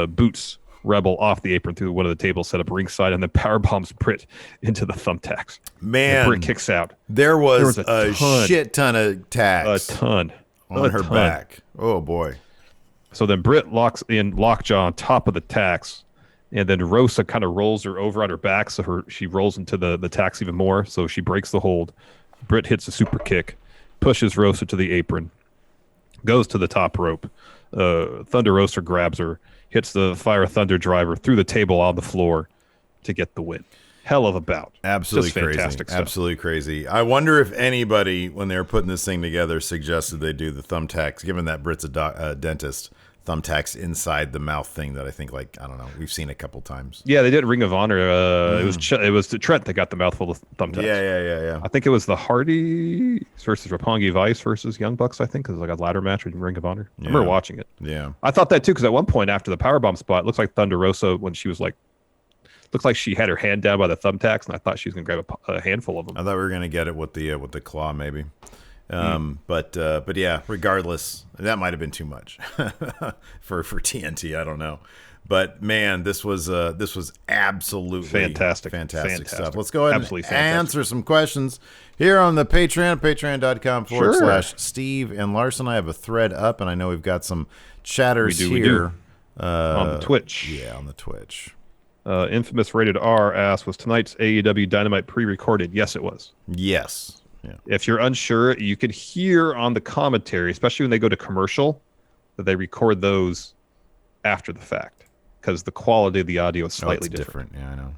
boots Rebel off the apron through one of the tables set up ringside, and then power bombs Britt into the thumbtacks. Man, Britt kicks out. There was a shit ton of tacks. A ton on her back. Oh boy. So then Britt locks in lockjaw on top of the tacks, and then Rosa kind of rolls her over on her back, so she rolls into the tacks even more. So she breaks the hold. Britt hits a super kick, pushes Rosa to the apron, goes to the top rope. Thunder Rosa grabs her, hits the Fire Thunder driver through the table on the floor to get the win. Hell of a bout. Absolutely Just crazy. fantastic stuff. Absolutely crazy. I wonder if anybody, when they were putting this thing together, suggested they do the thumbtacks, given that Britt's a dentist, thumbtacks inside the mouth thing that I think, like, I don't know, we've seen a couple times. Yeah, they did Ring of Honor. It was Trent that got the mouthful of thumbtacks. Yeah. I think it was the Hardy versus Roppongi Vice versus Young Bucks, I think. It was like a ladder match with Ring of Honor. I remember watching it. Yeah. I thought that too, because at one point after the powerbomb spot, it looks like Thunder Rosa, when she was like, looked like she had her hand down by the thumbtacks, and I thought she was going to grab a handful of them. I thought we were going to get it with the claw, maybe. But yeah, regardless, that might have been too much for TNT. I don't know, but man, this was absolutely fantastic stuff. Let's go ahead and answer some questions here on the patreon.com/Steve and Larson. I have a thread up, and I know we've got some chatters here on the Twitch. Yeah, on the Twitch. Infamous Rated R asks, was tonight's AEW Dynamite pre-recorded? Yes, it was. Yes. Yeah. If you're unsure, you could hear on the commentary, especially when they go to commercial, that they record those after the fact because the quality of the audio is slightly different. Yeah, I know.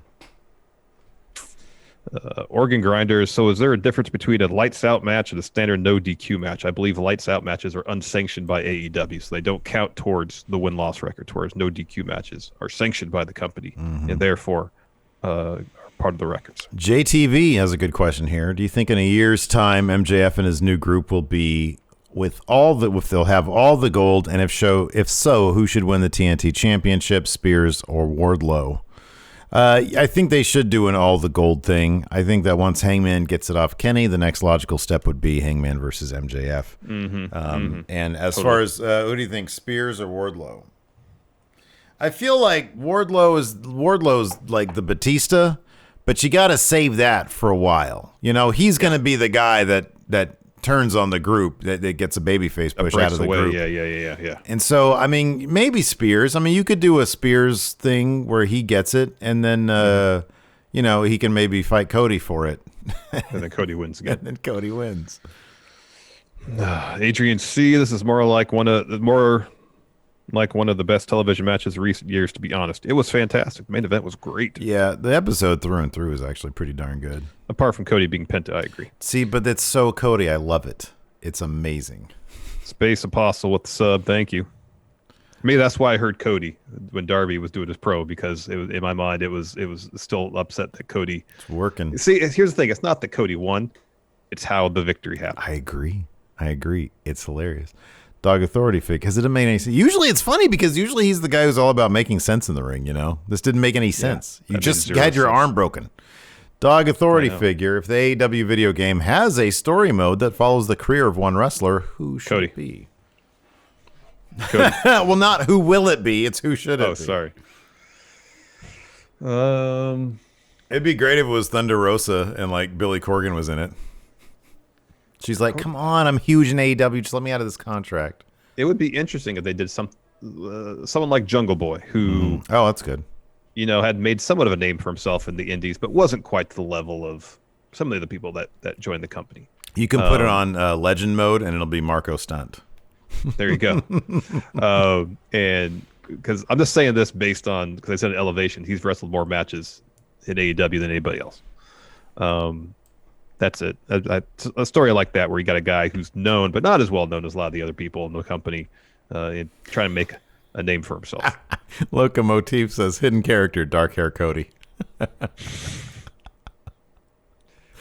Organ Grinders. So is there a difference between a lights out match and a standard no DQ match? I believe lights out matches are unsanctioned by AEW, so they don't count towards the win-loss record, whereas no DQ matches are sanctioned by the company and therefore are part of the records. JTV has a good question here. Do you think in a year's time MJF and his new group will be if they'll have all the gold, and if so, who should win the TNT Championship, Spears or Wardlow? I think they should do an all the gold thing. I think that once Hangman gets it off Kenny, the next logical step would be Hangman versus MJF. And as far as who do you think, Spears or Wardlow? I feel like Wardlow's like the Batista, but you got to save that for a while. You know, he's going to be the guy that turns on the group, that gets a babyface push out of the group. Yeah. And so, I mean, maybe Spears. I mean, you could do a Spears thing where he gets it, and then, you know, he can maybe fight Cody for it. And then Cody wins again. And then Cody wins. Adrian C., this is more like one of the best television matches of recent years, to be honest. It was fantastic. The main event was great. Yeah, the episode through and through is actually pretty darn good. Apart from Cody being Penta, I agree. See, but it's so Cody. I love it. It's amazing. Space Apostle with the sub. Thank you. Maybe that's why I heard Cody when Darby was doing his pro, because in my mind it was still upset that Cody. It's working. See, here's the thing. It's not that Cody won. It's how the victory happened. I agree. It's hilarious. Dog Authority fig. Has it made any sense? Usually it's funny because usually he's the guy who's all about making sense in the ring, you know? This didn't make any sense. You just had your arm broken. Dog Authority figure. If the AEW video game has a story mode that follows the career of one wrestler, who should it be? Cody. Well, not who will it be. It's who should it be. Oh, sorry. It'd be great if it was Thunder Rosa and like Billy Corgan was in it. She's like, come on, I'm huge in AEW. Just let me out of this contract. It would be interesting if they did someone like Jungle Boy, who oh, that's good. You know, had made somewhat of a name for himself in the indies, but wasn't quite to the level of some of the people that joined the company. You can put it on legend mode, and it'll be Marco Stunt. There you go. And because I'm just saying this based on, because I said in Elevation, he's wrestled more matches in AEW than anybody else. That's it. A story like that where you got a guy who's known, but not as well known as a lot of the other people in the company, trying to make a name for himself. Locomotive says, hidden character, dark hair Cody.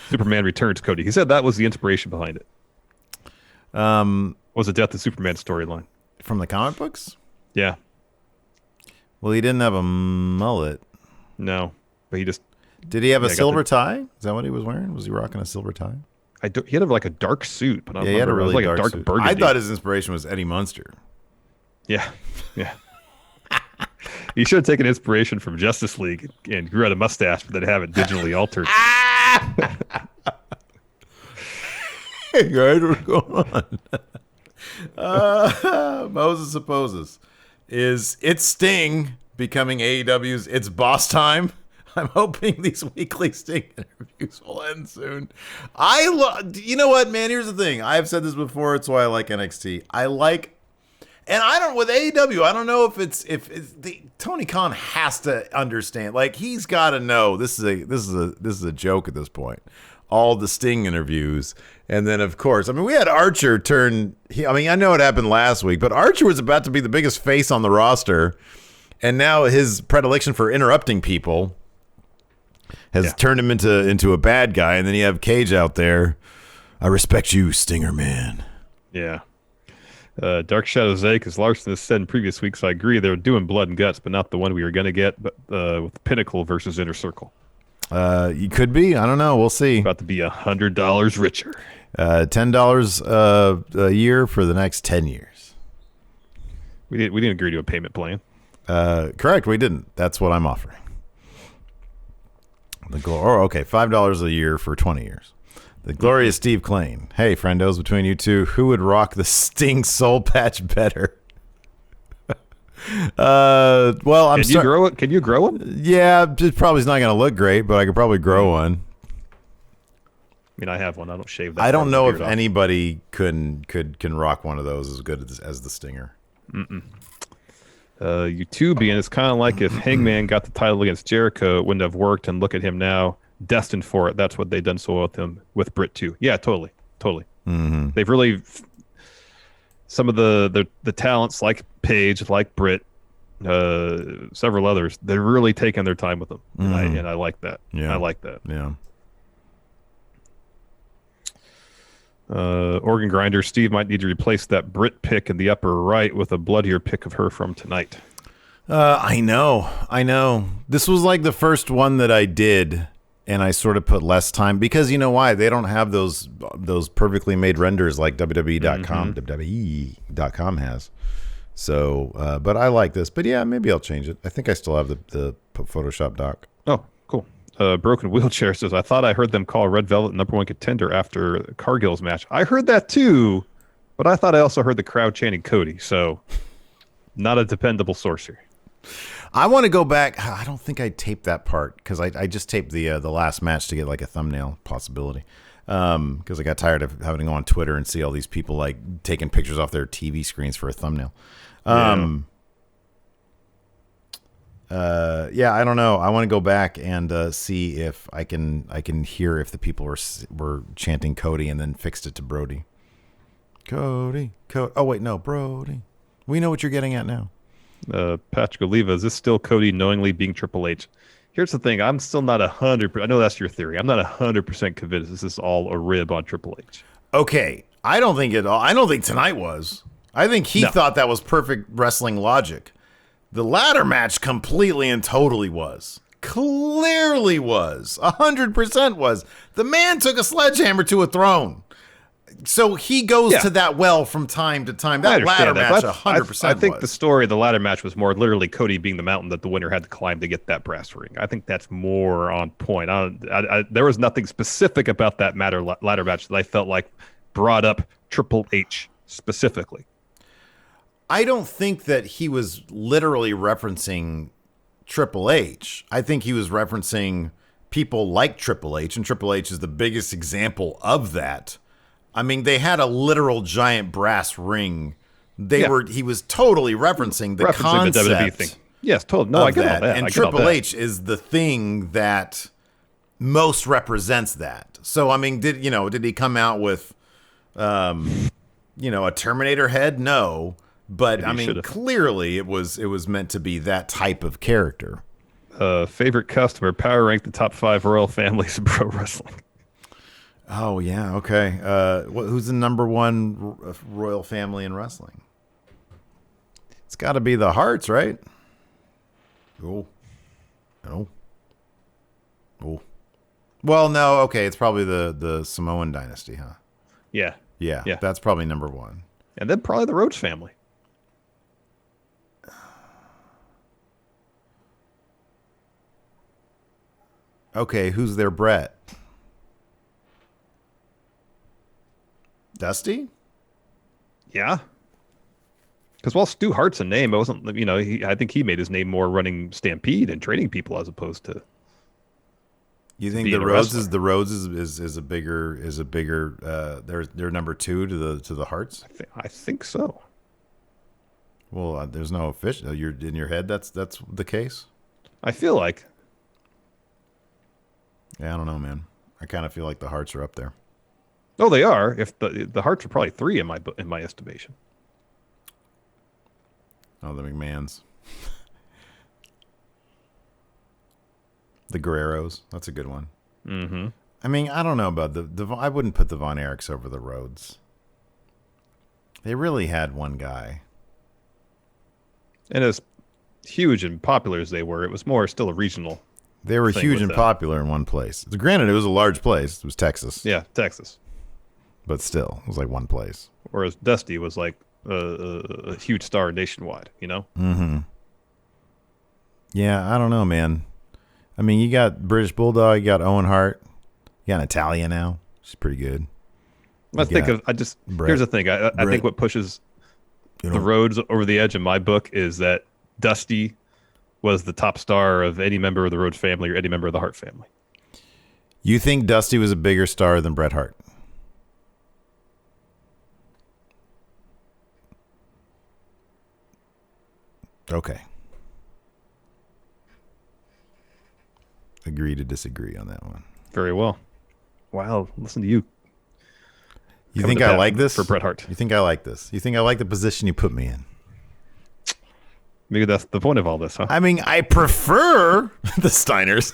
Superman Returns Cody. He said that was the inspiration behind it. Was the Death of Superman storyline. From the comic books? Yeah. Well, he didn't have a mullet. No, but he just... Did he have a silver tie? Is that what he was wearing? Was he rocking a silver tie? He had like a dark suit, but I don't he had a remember. really It was like dark a dark suit. burgundy. I thought his inspiration was Eddie Munster. Yeah. He should have taken inspiration from Justice League and grew out a mustache, but then have it digitally altered. Hey guys, what's going on? Moses opposes. Is It's Sting becoming AEW's It's Boss Time? I'm hoping these weekly Sting interviews will end soon. You know what, man? Here's the thing. I've said this before. It's why I like NXT. And I don't with AEW. I don't know if it's Tony Khan has to understand. Like he's got to know this is a joke at this point. All the Sting interviews, and then of course, I mean, we had Archer turn. I know it happened last week, but Archer was about to be the biggest face on the roster, and now his predilection for interrupting people has turned him into a bad guy. And then you have Cage out there. I respect you, Stinger man. Yeah. Dark Shadows A, because Larson has said in previous weeks, I agree, they're doing blood and guts, but not the one we were going to get, but with Pinnacle versus Inner Circle. You could be. I don't know. We'll see. About to be $100 richer. $10 a year for the next 10 years. We didn't agree to a payment plan. Correct. We didn't. That's what I'm offering. Okay, $5 a year for 20 years. The glorious Steve Klain. Hey, friendos, between you two, who would rock the Sting soul patch better? Well, Can you grow it? Can you grow one? Yeah, it probably is not going to look great, but I could probably grow one. I mean, I have one. I don't shave that. I don't know if anybody can rock one of those as good as the Stinger. YouTubian, it's kind of like if Hangman got the title against Jericho, it wouldn't have worked, and look at him now, destined for it. That's what they've done so well with him, with Britt too. Yeah, totally. Mm-hmm. They've really, some of the talents like Paige, like Britt, several others, they're really taking their time with them, and I like that. Yeah, I like that. Yeah. Organ Grinder, Steve might need to replace that Britt pick in the upper right with a bloodier pick of her from tonight. I know. This was like the first one that I did, and I sort of put less time because you know why? They don't have those perfectly made renders like WWE.com. WWE.com has. So, but I like this. But yeah, maybe I'll change it. I think I still have the Photoshop doc. Oh, cool. Broken Wheelchair says, I thought I heard them call Red Velvet number one contender after Cargill's match. I heard that too, but I thought I also heard the crowd chanting Cody. So, not a dependable source here. I want to go back. I don't think I taped that part because I just taped the last match to get like a thumbnail possibility. Because I got tired of having to go on Twitter and see all these people like taking pictures off their TV screens for a thumbnail. Yeah, I don't know. I want to go back and see if I can hear if the people were chanting Cody and then fixed it to Brody. Cody. Oh wait, no, Brody. We know what you're getting at now. Patrick Oliva, is this still Cody knowingly being Triple H? Here's the thing. I'm still not 100%. I know that's your theory. I'm not 100% convinced this is all a rib on Triple H. Okay. I don't think it all. I don't think tonight was. I think he thought that was perfect wrestling logic. The ladder match completely and totally was. Clearly was. 100% was. The man took a sledgehammer to a throne. So he goes to that well from time to time. That ladder match 100% I think the story of the ladder match was more literally Cody being the mountain that the winner had to climb to get that brass ring. I think that's more on point. There was nothing specific about that ladder match that I felt like brought up Triple H specifically. I don't think that he was literally referencing Triple H. I think he was referencing people like Triple H, and Triple H is the biggest example of that. I mean, they had a literal giant brass ring. He was totally referencing the concept the WWE thing. Yes, totally. No, I get all that. And Triple H is the thing that most represents that. So, I mean, did he come out with, a Terminator head? No, but maybe I mean, clearly it was meant to be that type of character. Favorite customer, power rank the top 5 royal families in pro wrestling. Oh, yeah. Okay. Who's the number one royal family in wrestling? It's got to be the Harts, right? Oh. Well, no, okay, it's probably the Samoan dynasty, huh? Yeah. Yeah, that's probably number one. And then probably the Rhodes family. Okay, who's their Brett? Dusty? Yeah. Because while Stu Hart's a name, it wasn't, I think he made his name more running Stampede and trading people as opposed to. You think the Rhodes is a bigger they're number two to the Harts? I think so. Well, there's no official. You're in your head. That's the case. I feel like. Yeah, I don't know, man. I kind of feel like the Harts are up there. Oh, they are. If the Harts are probably 3 in my estimation. Oh, the McMahons. The Guerreros. That's a good one. Mm-hmm. I mean, I don't know about I wouldn't put the Von Erichs over the Rhodes. They really had one guy. And as huge and popular as they were, it was more still a regional. They were huge and popular in one place. Granted, it was a large place. It was Texas. Yeah, Texas. But still, it was like one place. Whereas Dusty was like a huge star nationwide, Mm-hmm. Yeah, I don't know, man. I mean, you got British Bulldog, you got Owen Hart, you got Natalia now. She's pretty good. Here's the thing. I think what pushes the Rhodes over the edge in my book is that Dusty was the top star of any member of the Rhodes family or any member of the Hart family. You think Dusty was a bigger star than Bret Hart? Okay. Agree to disagree on that one. Very well. Wow, listen to you. You think I like this? For Bret Hart. You think I like this? You think I like the position you put me in? Maybe that's the point of all this, huh? I mean, I prefer the Steiners.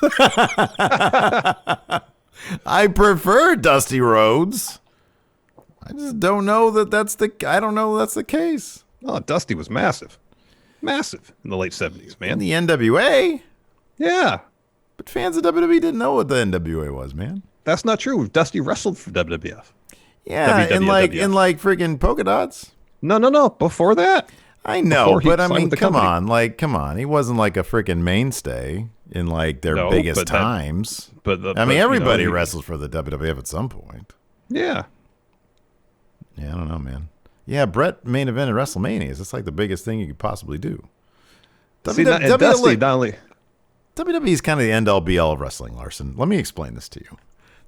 I prefer Dusty Rhodes. I just don't know that's the case. Oh, Dusty was massive. Massive in the late 70s, man. In the NWA? Yeah. But fans of WWE didn't know what the NWA was, man. That's not true. Dusty wrestled for WWF. Yeah, in like freaking polka dots. No. Before that. I know, but I mean, come on. He wasn't like a freaking mainstay in like their biggest times. Everybody wrestled for the WWF at some point. Yeah. Yeah, I don't know, man. Yeah, Brett main evented WrestleManias. It's like the biggest thing you could possibly do. WWE is kind of the end all be all of wrestling, Larson. Let me explain this to you.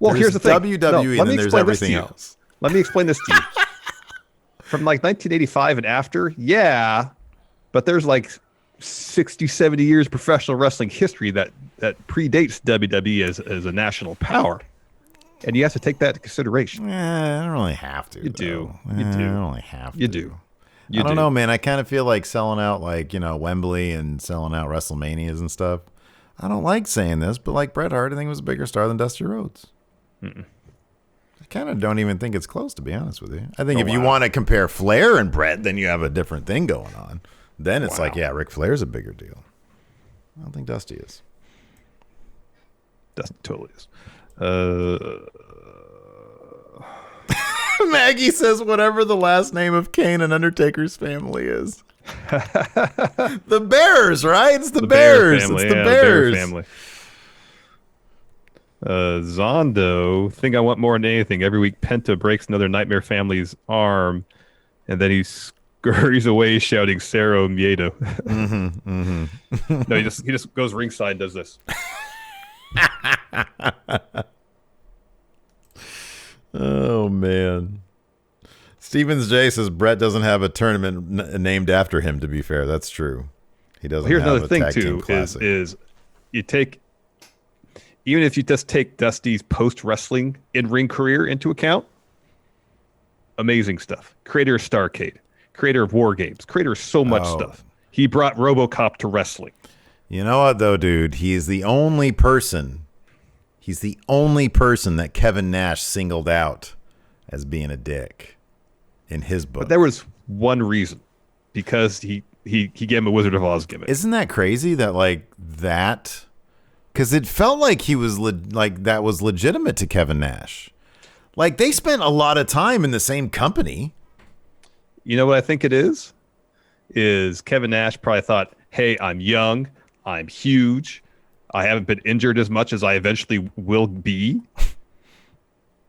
Well, here's the thing. WWE and then there's everything else. Let me explain this to you. From like 1985 and after, yeah, but there's like 60, 70 years of professional wrestling history that predates WWE as a national power. And you have to take that into consideration. I don't really have to. You do. I don't really have to. You do. I don't know, man. I kind of feel like selling out like, Wembley and selling out WrestleManias and stuff. I don't like saying this, but like Bret Hart, I think was a bigger star than Dusty Rhodes. I kind of don't even think it's close, to be honest with you. I think if you want to compare Flair and Bret, then you have a different thing going on. Then it's like, yeah, Ric Flair's a bigger deal. I don't think Dusty is. Dusty totally is. Maggie says whatever the last name of Kane and Undertaker's family is. The Bears, right? It's the Bears. Family, it's the Bears. Family. Zondo, think I want more than anything. Every week Penta breaks another Nightmare family's arm, and then he scurries away shouting Cero Miedo. No, he just goes ringside and does this. Oh man. Stevens J says Brett doesn't have a tournament named after him. To be fair, that's true. He doesn't. Here's have another thing too: is you take, even if you just take Dusty's post wrestling in ring career into account, amazing stuff. Creator of Starrcade, creator of War Games, creator of so much stuff. He brought RoboCop to wrestling. You know what though, dude? He's the only person that Kevin Nash singled out as being a dick in his book. But there was one reason, because he gave him a Wizard of Oz gimmick. Isn't that crazy that like that Because it felt like he was like that was legitimate to Kevin Nash. Like they spent a lot of time in the same company. You know what I think it is? Is Kevin Nash probably thought, hey, I'm young, I'm huge, I haven't been injured as much as I eventually will be.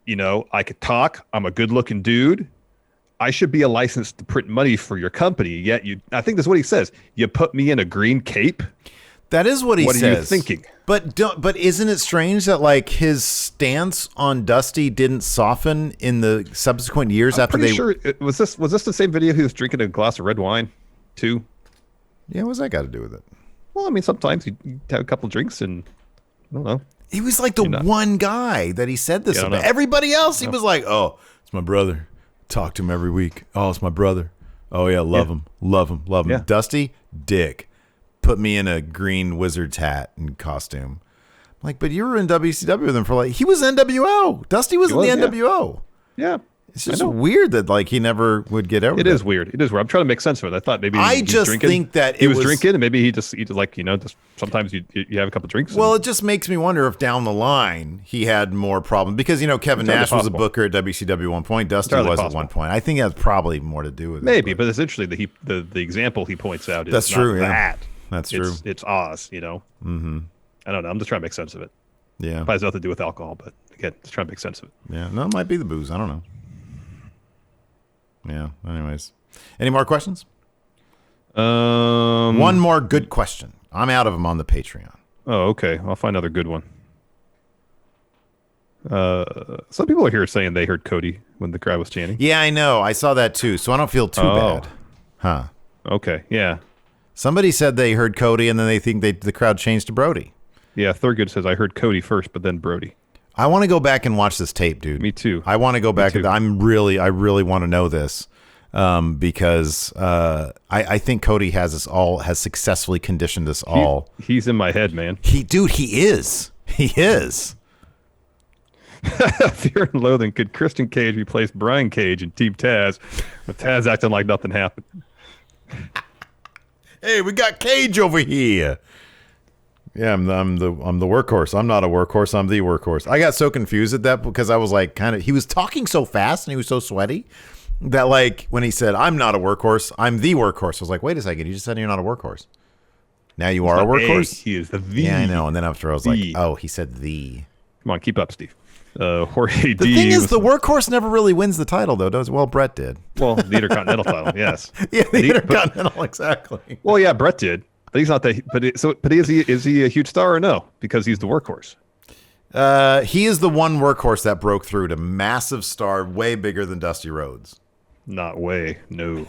You know, I could talk, I'm a good-looking dude. I should be a license to print money for your company. Yet I think that's what he says. You put me in a green cape. That is what he says. What are you thinking? But isn't it strange that like his stance on Dusty didn't soften in the subsequent years after they? Sure. Was this the same video he was drinking a glass of red wine, too? Yeah, what's that got to do with it? Well, I mean, sometimes you have a couple drinks and I don't know. He was like the one guy that he said this about. Everybody else, he was like, "Oh, it's my brother. Talk to him every week. Oh, it's my brother. Oh yeah, love him. Yeah. Dusty, dick. Put me in a green wizard's hat and costume." I'm like, but you were in WCW with him for like, he was NWO. Dusty was in the NWO. Yeah. It's just weird that like he never would get over. It is weird. It is weird. I'm trying to make sense of it. I thought maybe I just drinking. Think that he was drinking, and maybe he just like just sometimes you have a couple drinks. Well, it just makes me wonder if down the line he had more problems because Kevin Nash was a booker at WCW at one point. Dusty was at one point. I think that's probably more to do with it. Maybe, but it's interesting that the example he points out is that's true. That. That's true. It's Oz. Mm-hmm. I don't know. I'm just trying to make sense of it. Yeah, probably has nothing to do with alcohol, but again, just trying to make sense of it. Yeah, no, it might be the booze. I don't know. Yeah. Anyways, any more questions? One more good question. I'm out of them on the Patreon. Oh, okay. I'll find another good one. Some people are here saying they heard Cody when the crowd was chanting. Yeah, I know. I saw that too, so I don't feel too bad. Huh. Okay. Yeah. Somebody said they heard Cody, and then they think the crowd changed to Brody. Yeah. Thurgood says I heard Cody first, but then Brody. I want to go back and watch this tape, dude. Me too. I want to go back. I really want to know this because I think Cody has successfully conditioned us all. He's in my head, man. He is. He is. Fear and Loathing. Could Christian Cage replace Brian Cage in Team Taz with Taz acting like nothing happened? Hey, we got Cage over here. Yeah, I'm the workhorse. I'm not a workhorse. I'm the workhorse. I got so confused at that because I was like, he was talking so fast and he was so sweaty that like when he said, "I'm not a workhorse. I'm the workhorse," I was like, wait a second. You just said you're not a workhorse. Now you are a workhorse. He is the V. Yeah, I know. And then after I was like, oh, he said the. Come on, keep up, Steve. Jorge D. The thing is, the workhorse never really wins the title, though, does it? Well, Brett did. Well, the Intercontinental title, yes. Yeah, the Intercontinental, exactly. Well, yeah, Brett did. But he's not that. But is he a huge star or no? Because he's the workhorse. He is the one workhorse that broke through to massive star, way bigger than Dusty Rhodes. Not way. No.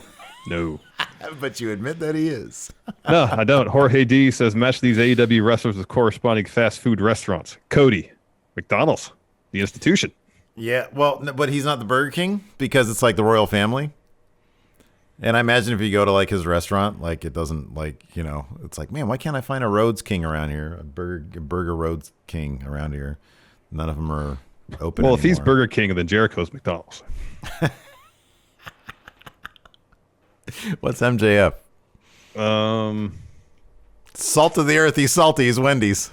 But you admit that he is. No, I don't. Jorge D says match these AEW wrestlers with corresponding fast food restaurants. Cody, McDonald's, the institution. Yeah, well, but he's not the Burger King because it's like the royal family. And I imagine if you go to like his restaurant, like it doesn't like, it's like, man, why can't I find a Rhodes King around here? A Burger Rhodes King around here. None of them are open Well, anymore. If he's Burger King, then Jericho's McDonald's. What's MJF? Salt of the earth, he's salty, he's Wendy's.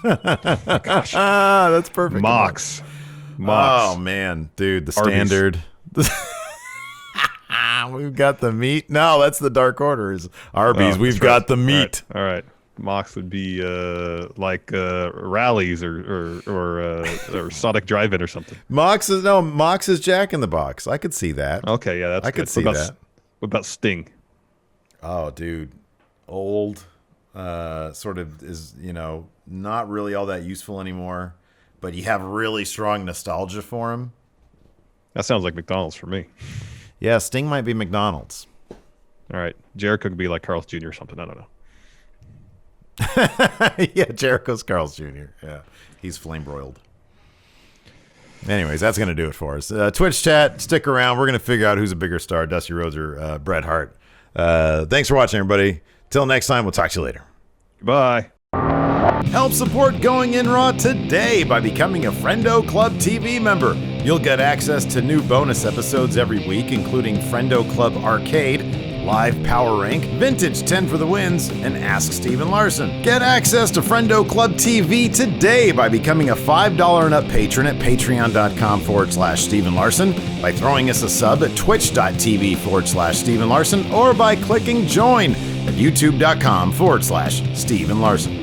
Gosh. That's perfect. Mox. Oh, man. Dude, the standard. We've got the meat. No, that's the Dark Order's. Arby's, we've got the meat. All right. Mox would be like Rallies or Sonic Drive-In or something. Mox is Jack in the Box. I could see that. Okay, yeah, that's I good. could see that. What about Sting? Oh, dude. Old. Sort of is, not really all that useful anymore, but you have really strong nostalgia for him. That sounds like McDonald's for me. Yeah, Sting might be McDonald's. All right. Jericho could be like Carl's Jr. or something. I don't know. Yeah, Jericho's Carl's Jr. Yeah, he's flame broiled. Anyways, that's going to do it for us. Twitch chat, stick around. We're going to figure out who's a bigger star, Dusty Rhodes or Bret Hart. Thanks for watching, everybody. Till next time, we'll talk to you later. Goodbye. Help support Going In Raw today by becoming a Friendo Club TV member. You'll get access to new bonus episodes every week, including Friendo Club Arcade, live power rank, vintage 10 for the wins, and Ask Steven Larson. Get access to Friendo Club TV today by becoming a $5 and up patron at patreon.com/Steven Larson, by throwing us a sub at twitch.tv/Steven Larson, or by clicking join at youtube.com/Steven Larson.